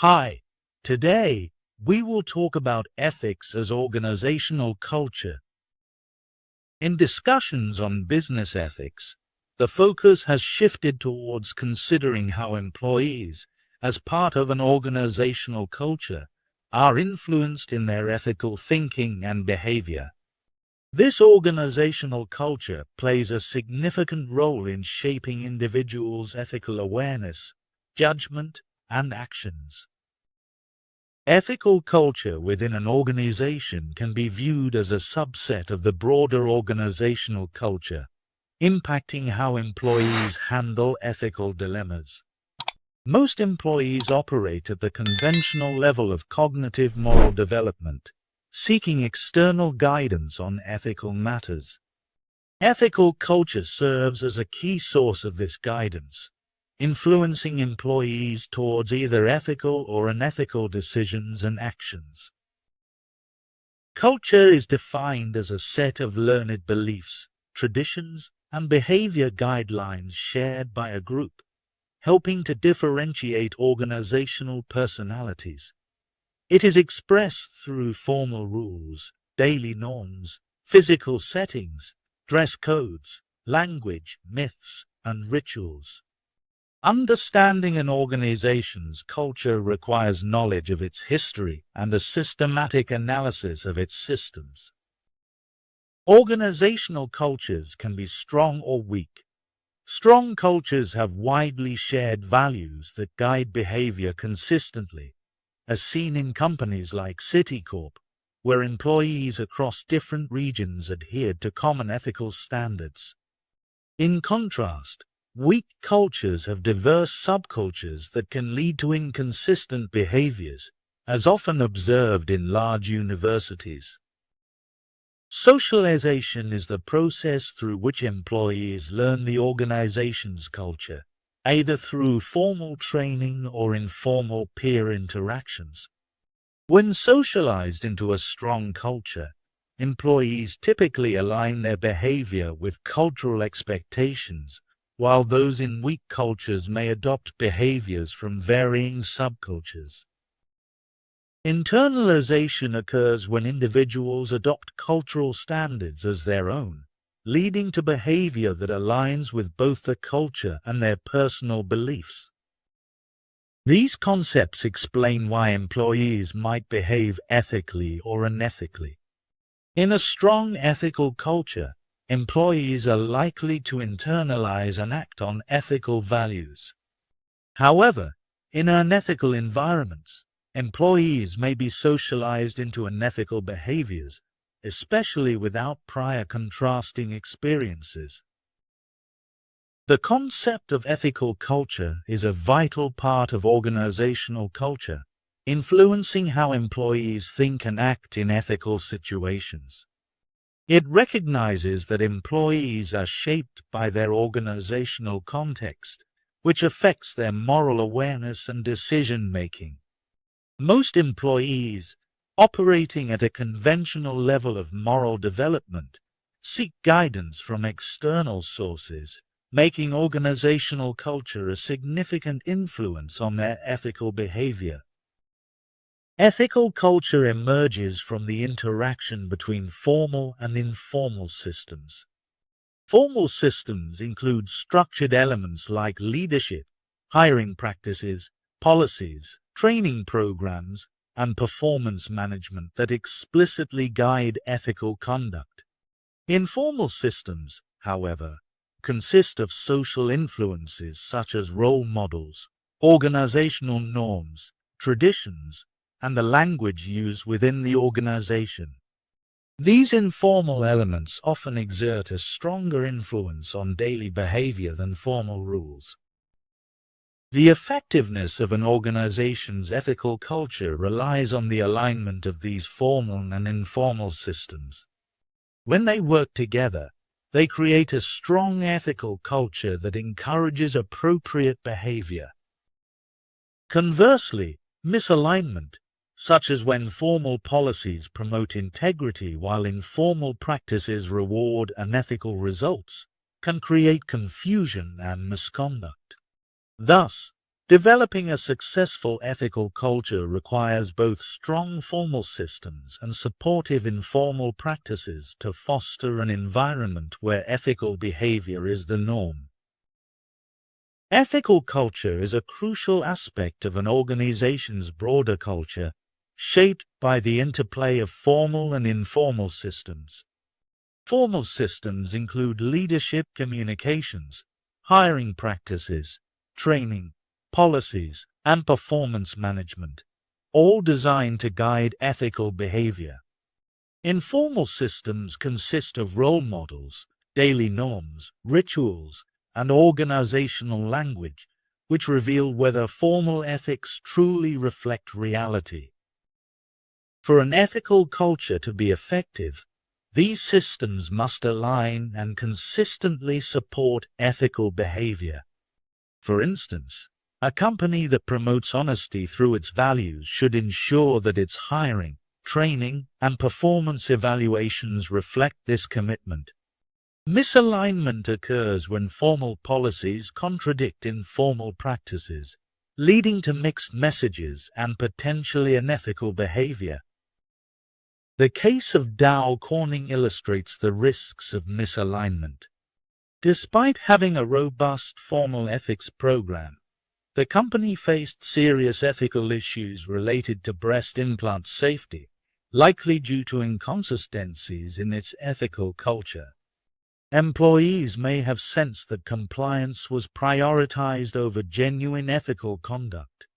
Hi, today we will talk about ethics as organizational culture. In discussions on business ethics, the focus has shifted towards considering how employees, as part of an organizational culture, are influenced in their ethical thinking and behavior. This organizational culture plays a significant role in shaping individuals' ethical awareness, judgment, and actions. Ethical culture within an organization can be viewed as a subset of the broader organizational culture, impacting how employees handle ethical dilemmas. Most employees operate at the conventional level of cognitive moral development, seeking external guidance on ethical matters. Ethical culture serves as a key source of this guidance, influencing employees towards either ethical or unethical decisions and actions. Culture is defined as a set of learned beliefs, traditions, and behavior guidelines shared by a group, helping to differentiate organizational personalities. It is expressed through formal rules, daily norms, physical settings, dress codes, language, myths, and rituals. Understanding an organization's culture requires knowledge of its history and a systematic analysis of its systems. Organizational cultures can be strong or weak. Strong cultures have widely shared values that guide behavior consistently, as seen in companies like Citicorp, where employees across different regions adhered to common ethical standards. In contrast, weak cultures have diverse subcultures that can lead to inconsistent behaviors, as often observed in large universities. Socialization is the process through which employees learn the organization's culture, either through formal training or informal peer interactions. When socialized into a strong culture, employees typically align their behavior with cultural expectations, while those in weak cultures may adopt behaviors from varying subcultures. Internalization occurs when individuals adopt cultural standards as their own, leading to behavior that aligns with both the culture and their personal beliefs. These concepts explain why employees might behave ethically or unethically. In a strong ethical culture, employees are likely to internalize and act on ethical values. However, in unethical environments, employees may be socialized into unethical behaviors, especially without prior contrasting experiences. The concept of ethical culture is a vital part of organizational culture, influencing how employees think and act in ethical situations. It recognizes that employees are shaped by their organizational context, which affects their moral awareness and decision-making. Most employees, operating at a conventional level of moral development, seek guidance from external sources, making organizational culture a significant influence on their ethical behavior. Ethical culture emerges from the interaction between formal and informal systems. Formal systems include structured elements like leadership, hiring practices, policies, training programs, and performance management that explicitly guide ethical conduct. Informal systems, however, consist of social influences such as role models, organizational norms, traditions, and the language used within the organization. These informal elements often exert a stronger influence on daily behavior than formal rules. The effectiveness of an organization's ethical culture relies on the alignment of these formal and informal systems. When they work together, they create a strong ethical culture that encourages appropriate behavior. Conversely, misalignment, such as when formal policies promote integrity while informal practices reward unethical results, can create confusion and misconduct. Thus, Developing a successful ethical culture requires both strong formal systems and supportive informal practices to foster an environment where ethical behavior is the norm. Ethical culture is a crucial aspect of an organization's broader culture, shaped by the interplay of formal and informal systems. Formal systems include leadership communications, hiring practices, training, policies, and performance management, all designed to guide ethical behavior. Informal systems consist of role models, daily norms, rituals, and organizational language, which reveal whether formal ethics truly reflect reality. For an ethical culture to be effective, these systems must align and consistently support ethical behavior. For instance, a company that promotes honesty through its values should ensure that its hiring, training, and performance evaluations reflect this commitment. Misalignment occurs when formal policies contradict informal practices, leading to mixed messages and potentially unethical behavior. The case of Dow Corning illustrates the risks of misalignment. Despite having a robust formal ethics program, the company faced serious ethical issues related to breast implant safety, likely due to inconsistencies in its ethical culture. Employees may have sensed that compliance was prioritized over genuine ethical conduct.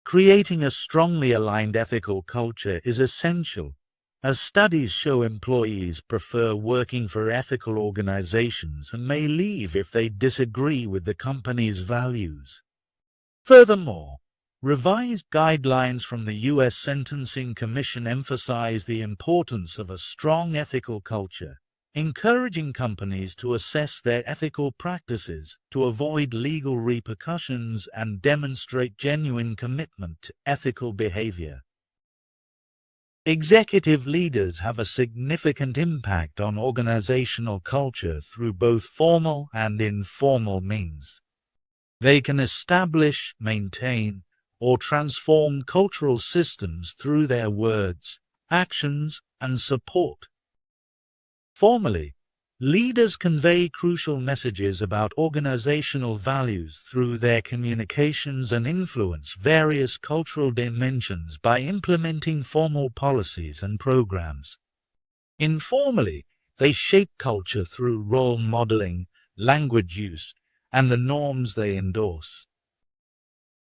Creating a strongly aligned ethical culture is essential, as studies show employees prefer working for ethical organizations and may leave if they disagree with the company's values. Furthermore, revised guidelines from the U.S. Sentencing Commission emphasize the importance of a strong ethical culture, encouraging companies to assess their ethical practices to avoid legal repercussions and demonstrate genuine commitment to ethical behavior. Executive leaders have a significant impact on organizational culture through both formal and informal means. They can establish, maintain, or transform cultural systems through their words, actions, and support. Formally, leaders convey crucial messages about organizational values through their communications and influence various cultural dimensions by implementing formal policies and programs. Informally, they shape culture through role modeling, language use, and the norms they endorse.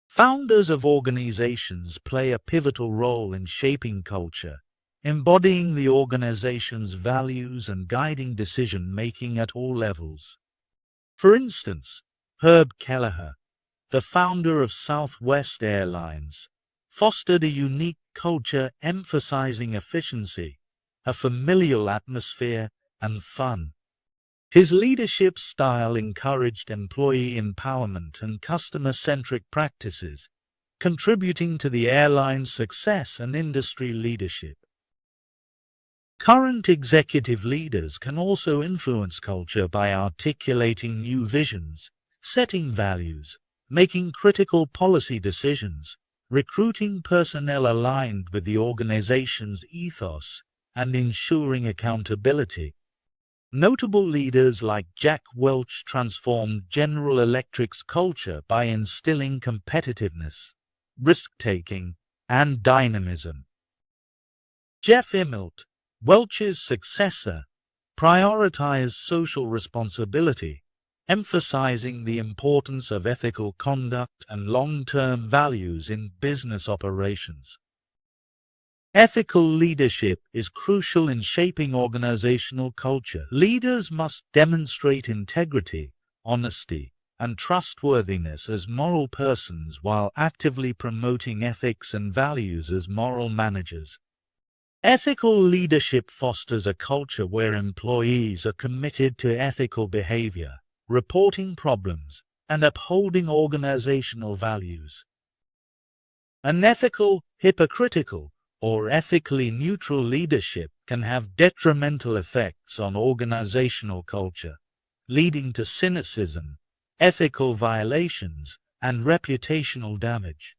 Founders of organizations play a pivotal role in shaping culture, embodying the organization's values and guiding decision-making at all levels. For instance, Herb Kelleher, the founder of Southwest Airlines, fostered a unique culture emphasizing efficiency, a familial atmosphere, and fun. His leadership style encouraged employee empowerment and customer-centric practices, contributing to the airline's success and industry leadership. Current executive leaders can also influence culture by articulating new visions, setting values, making critical policy decisions, recruiting personnel aligned with the organization's ethos, and ensuring accountability. Notable leaders like Jack Welch transformed General Electric's culture by instilling competitiveness, risk-taking, and dynamism. Jeff Immelt, Welch's successor, prioritized social responsibility, emphasizing the importance of ethical conduct and long-term values in business operations. Ethical leadership is crucial in shaping organizational culture. Leaders must demonstrate integrity, honesty, and trustworthiness as moral persons while actively promoting ethics and values as moral managers. Ethical leadership fosters a culture where employees are committed to ethical behavior, reporting problems, and upholding organizational values. Unethical, hypocritical, or ethically neutral leadership can have detrimental effects on organizational culture, leading to cynicism, ethical violations, and reputational damage.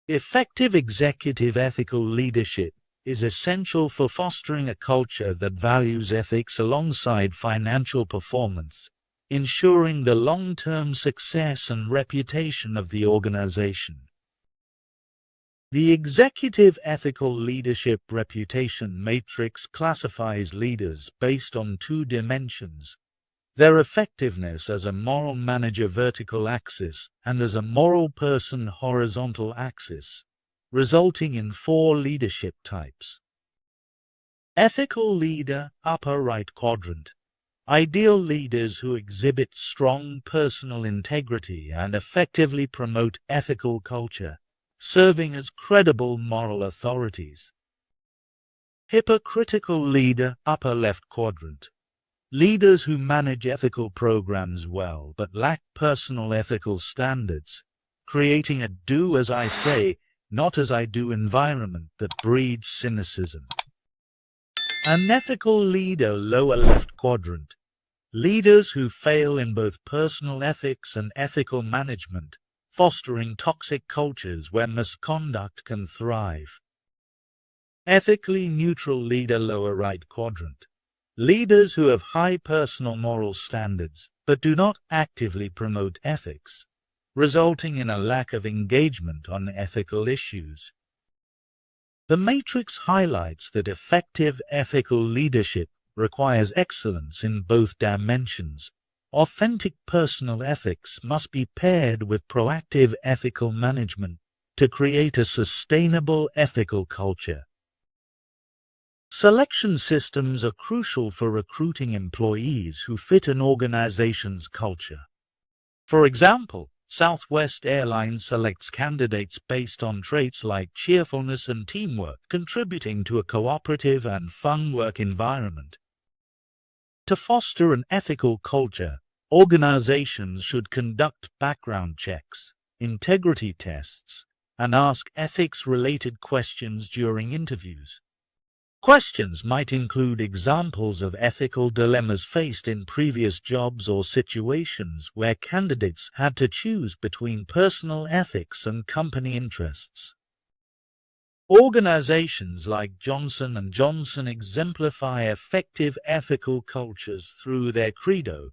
Effective executive ethical leadership is essential for fostering a culture that values ethics alongside financial performance, ensuring the long-term success and reputation of the organization. The Executive Ethical Leadership Reputation Matrix classifies leaders based on two dimensions: their effectiveness as a moral manager vertical axis and as a moral person horizontal axis, resulting in 4 leadership types. Ethical leader, upper right quadrant. Ideal leaders who exhibit strong personal integrity and effectively promote ethical culture, serving as credible moral authorities. Hypocritical leader, upper left quadrant. Leaders who manage ethical programs well but lack personal ethical standards, creating a do as I say, not as I do environment that breeds cynicism. Unethical leader, lower left quadrant. Leaders who fail in both personal ethics and ethical management, fostering toxic cultures where misconduct can thrive. Ethically neutral leader, lower right quadrant. Leaders who have high personal moral standards but do not actively promote ethics, resulting in a lack of engagement on ethical issues. The matrix highlights that effective ethical leadership requires excellence in both dimensions. Authentic personal ethics must be paired with proactive ethical management to create a sustainable ethical culture. Selection systems are crucial for recruiting employees who fit an organization's culture. For example, Southwest Airlines selects candidates based on traits like cheerfulness and teamwork, contributing to a cooperative and fun work environment. To foster an ethical culture, organizations should conduct background checks, integrity tests, and ask ethics-related questions during interviews. Questions might include examples of ethical dilemmas faced in previous jobs or situations where candidates had to choose between personal ethics and company interests. Organizations like Johnson & Johnson exemplify effective ethical cultures through their credo,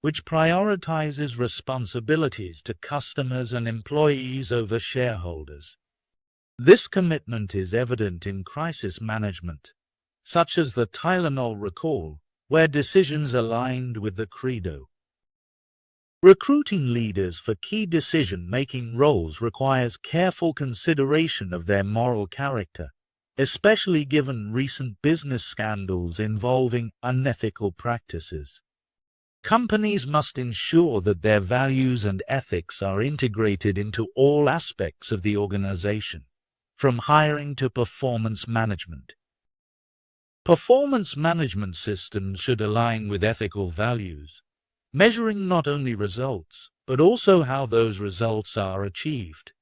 which prioritizes responsibilities to customers and employees over shareholders. This commitment is evident in crisis management, such as the Tylenol recall, where decisions aligned with the credo. Recruiting leaders for key decision-making roles requires careful consideration of their moral character, especially given recent business scandals involving unethical practices. Companies must ensure that their values and ethics are integrated into all aspects of the organization, from hiring to performance management. Performance management systems should align with ethical values, measuring not only results, but also how those results are achieved.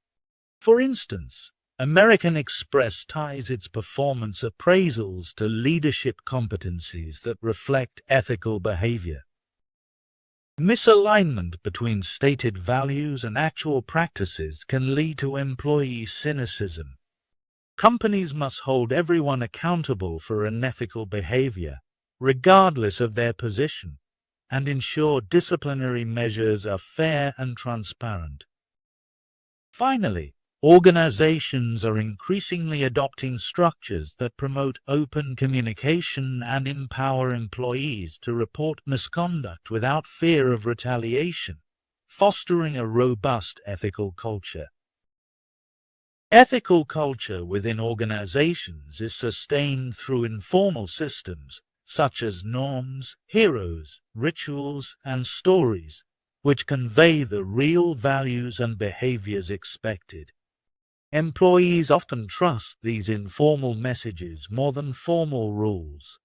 For instance, American Express ties its performance appraisals to leadership competencies that reflect ethical behavior. Misalignment between stated values and actual practices can lead to employee cynicism. Companies must hold everyone accountable for unethical behavior, regardless of their position, and ensure disciplinary measures are fair and transparent. Finally, organizations are increasingly adopting structures that promote open communication and empower employees to report misconduct without fear of retaliation, fostering a robust ethical culture. Ethical culture within organizations is sustained through informal systems, such as norms, heroes, rituals, and stories, which convey the real values and behaviors expected. Employees often trust these informal messages more than formal rules.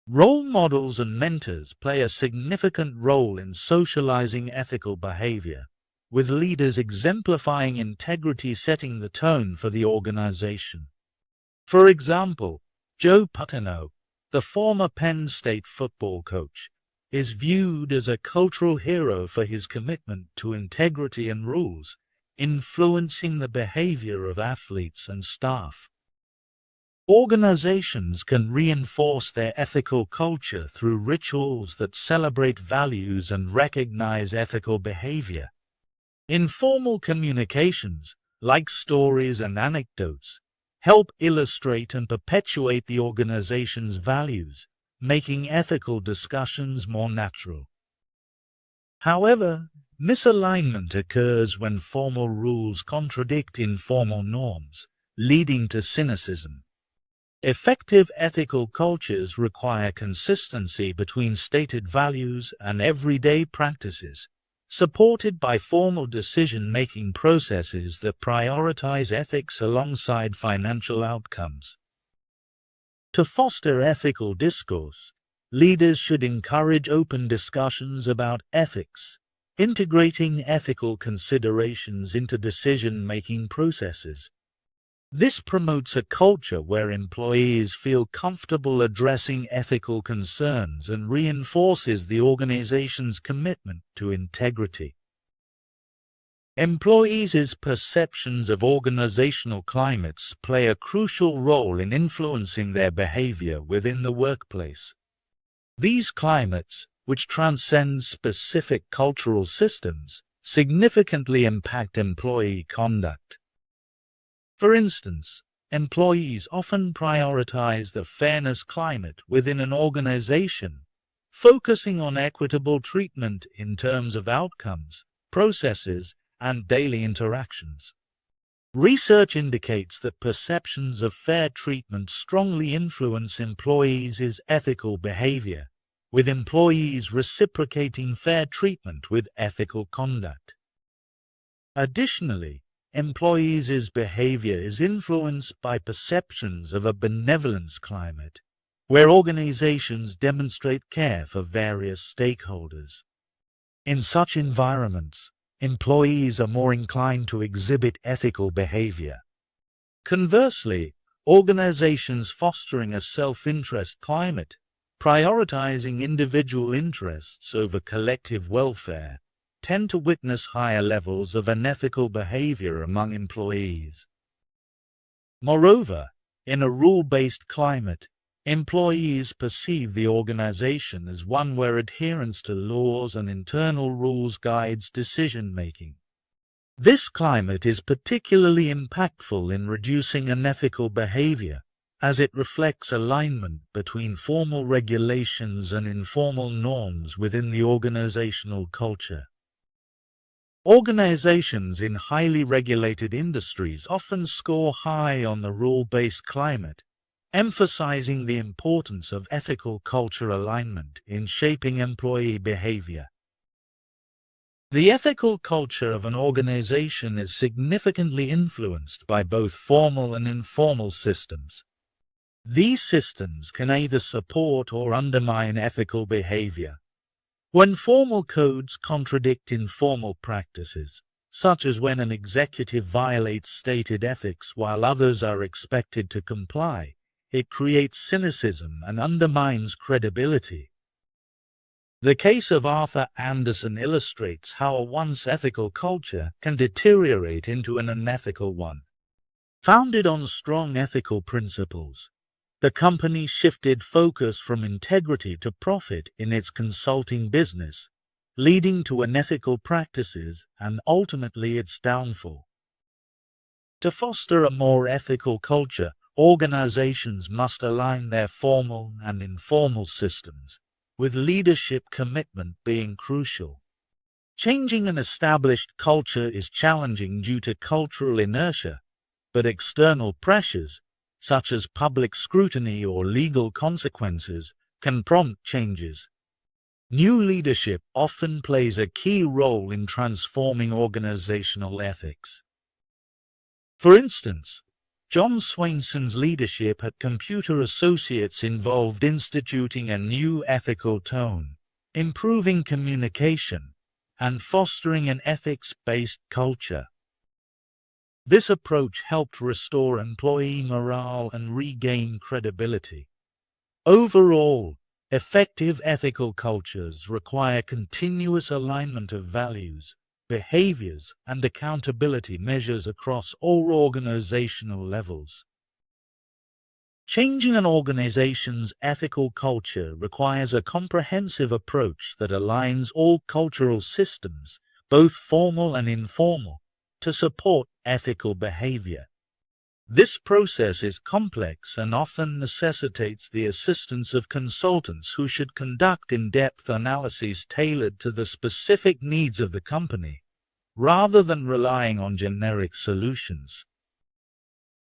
Role models and mentors play a significant role in socializing ethical behavior, with leaders exemplifying integrity setting the tone for the organization. For example, Joe Paterno, the former Penn State football coach, is viewed as a cultural hero for his commitment to integrity and rules, influencing the behavior of athletes and staff. Organizations can reinforce their ethical culture through rituals that celebrate values and recognize ethical behavior. Informal communications, like stories and anecdotes, help illustrate and perpetuate the organization's values, making ethical discussions more natural. However, misalignment occurs when formal rules contradict informal norms, leading to cynicism. Effective ethical cultures require consistency between stated values and everyday practices, supported by formal decision-making processes that prioritize ethics alongside financial outcomes. To foster ethical discourse, leaders should encourage open discussions about ethics, integrating ethical considerations into decision-making processes. This promotes a culture where employees feel comfortable addressing ethical concerns and reinforces the organization's commitment to integrity. Employees' perceptions of organizational climates play a crucial role in influencing their behavior within the workplace. These climates, which transcend specific cultural systems, significantly impact employee conduct. For instance, employees often prioritize the fairness climate within an organization, focusing on equitable treatment in terms of outcomes, processes, and daily interactions. Research indicates that perceptions of fair treatment strongly influence employees' ethical behavior, with employees reciprocating fair treatment with ethical conduct. Additionally, employees' behavior is influenced by perceptions of a benevolence climate, where organizations demonstrate care for various stakeholders. In such environments, employees are more inclined to exhibit ethical behavior. Conversely, organizations fostering a self-interest climate, prioritizing individual interests over collective welfare, tend to witness higher levels of unethical behavior among employees. Moreover, in a rule-based climate, employees perceive the organization as one where adherence to laws and internal rules guides decision-making. This climate is particularly impactful in reducing unethical behavior, as it reflects alignment between formal regulations and informal norms within the organizational culture. Organizations in highly regulated industries often score high on the rule-based climate, emphasizing the importance of ethical culture alignment in shaping employee behavior. The ethical culture of an organization is significantly influenced by both formal and informal systems. These systems can either support or undermine ethical behavior. When formal codes contradict informal practices, such as when an executive violates stated ethics while others are expected to comply, it creates cynicism and undermines credibility. The case of Arthur Andersen illustrates how a once ethical culture can deteriorate into an unethical one. Founded on strong ethical principles, the company shifted focus from integrity to profit in its consulting business, leading to unethical practices and ultimately its downfall. To foster a more ethical culture, organizations must align their formal and informal systems, with leadership commitment being crucial. Changing an established culture is challenging due to cultural inertia, but external pressures, such as public scrutiny or legal consequences, can prompt changes. New leadership often plays a key role in transforming organizational ethics. For instance, John Swainson's leadership at Computer Associates involved instituting a new ethical tone, improving communication, and fostering an ethics-based culture. This approach helped restore employee morale and regain credibility. Overall, Effective ethical cultures require continuous alignment of values, behaviors, and accountability measures across all organizational levels. Changing an organization's ethical culture requires a comprehensive approach that aligns all cultural systems, both formal and informal, to support ethical behavior. This process is complex and often necessitates the assistance of consultants who should conduct in-depth analyses tailored to the specific needs of the company, rather than relying on generic solutions.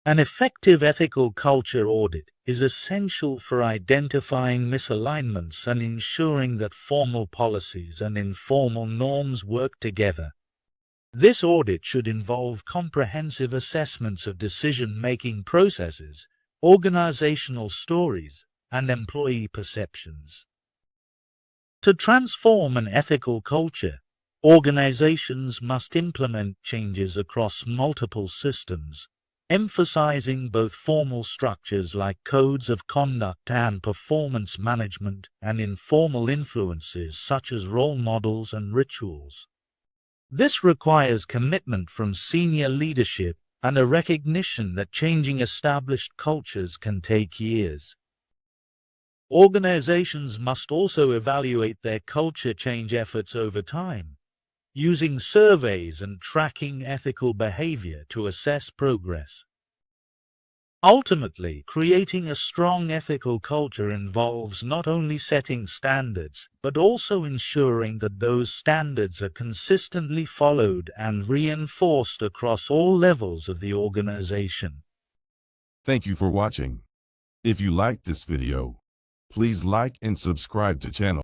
An effective ethical culture audit is essential for identifying misalignments and ensuring that formal policies and informal norms work together. This audit should involve comprehensive assessments of decision-making processes, organizational stories, and employee perceptions. To transform an ethical culture, organizations must implement changes across multiple systems, emphasizing both formal structures like codes of conduct and performance management and informal influences such as role models and rituals. This requires commitment from senior leadership and a recognition that changing established cultures can take years. Organizations must also evaluate their culture change efforts over time, using surveys and tracking ethical behavior to assess progress. Ultimately, creating a strong ethical culture involves not only setting standards, but also ensuring that those standards are consistently followed and reinforced across all levels of the organization. Thank you for watching. If you liked this video, please like and subscribe to channel.